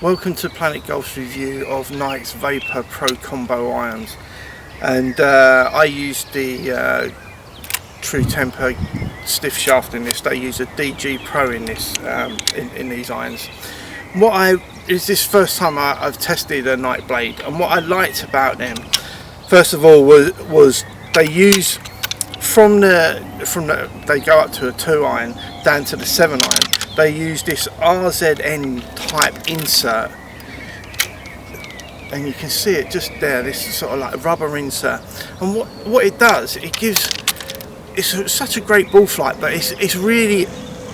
Welcome to Planet Golf's review of Nike's Vapor Pro Combo irons, and I used the True Temper stiff shaft in this. They use a DG Pro in this in these irons. Is this first time I've tested a Nike blade, and what I liked about them first of all was they use from the they go up to a 2 iron down to the 7 iron. They use this RZN type insert, and you can see it just there, this sort of like rubber insert, and what it does, it's such a great ball flight, but it's really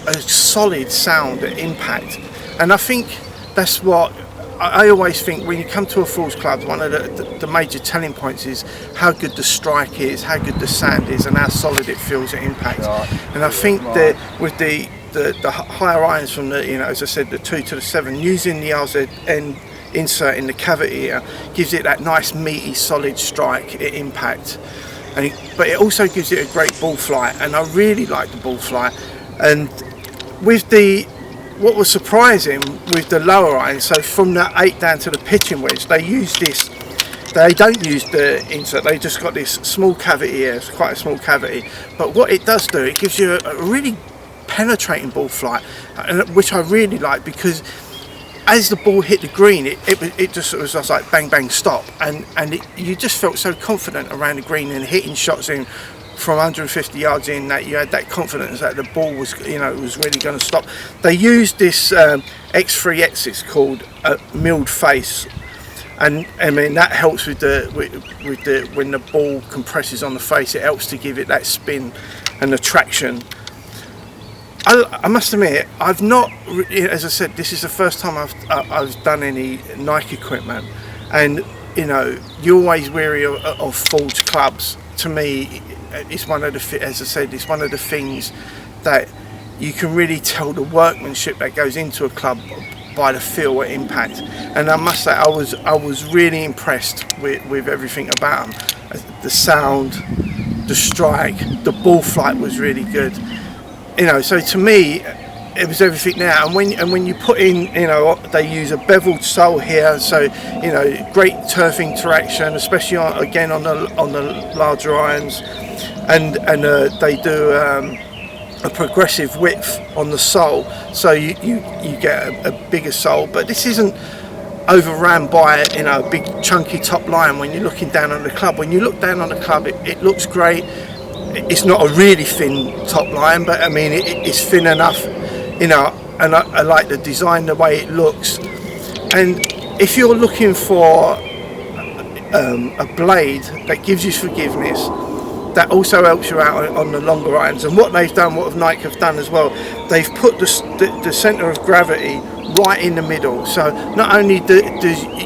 a solid sound at impact. And I think that's what I always think when you come to a Falls Club. One of the major telling points is how good the strike is, how good the sand is, and how solid it feels at impact. And I think that with the higher irons from the, as I said, the 2 to the 7, using the RZN insert in the cavity here gives it that nice meaty solid strike at impact, but it also gives it a great ball flight, and I really like the ball flight. And with what was surprising with the lower irons, so from the 8 down to the pitching wedge, they use this. They don't use the insert, they just got this small cavity here. It's quite a small cavity, but what it does do, it gives you a really penetrating ball flight, which I really like, because as the ball hit the green, it just was just like bang bang stop, and you just felt so confident around the green and hitting shots in from 150 yards in, that you had that confidence that the ball was, was really going to stop. They used this X3X, it's called a milled face, and I mean that helps with when the ball compresses on the face. It helps to give it that spin and the traction. I must admit, I've not, as I said, this is the first time I've done any Nike equipment, and you're always wary of Falls clubs. To me, it's one of the, as I said, it's one of the things that you can really tell the workmanship that goes into a club by the feel at impact. And I must say, I was really impressed with everything about them. The sound, the strike, the ball flight was really good. So to me, it was everything there. And when you put in, they use a beveled sole here, so great turf interaction, especially on the larger irons, and they do a progressive width on the sole, so you get a bigger sole. But this isn't overran by a big chunky top line when you're looking down on the club. When you look down on the club, it looks great. It's not a really thin top line, but I mean it's thin enough, and I like the design, the way it looks. And if you're looking for a blade that gives you forgiveness, that also helps you out on the longer irons, and what Nike have done as well, they've put the centre of gravity right in the middle, so not only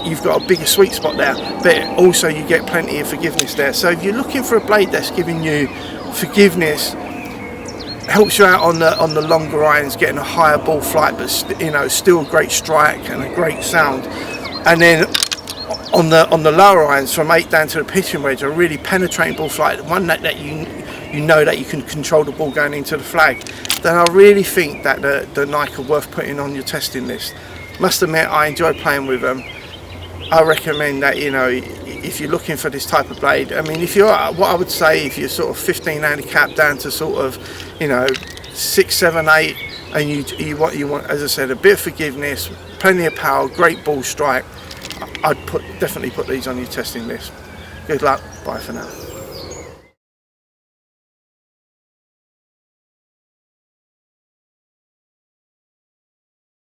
you've got a bigger sweet spot there, but also you get plenty of forgiveness there. So if you're looking for a blade that's giving you forgiveness, helps you out on the longer irons, getting a higher ball flight, but still a great strike and a great sound. And then on the lower irons, from 8 down to the pitching wedge, a really penetrating ball flight, one that you know that you can control the ball going into the flag, then I really think that the Nike are worth putting on your testing list. Must admit, I enjoy playing with them. I recommend that, if you're looking for this type of blade, I mean, what I would say, if you're sort of 15 handicap down to sort of 6, 7, 8, and you want, as I said, a bit of forgiveness, plenty of power, great ball strike, I'd definitely put these on your testing list. Good luck. Bye for now.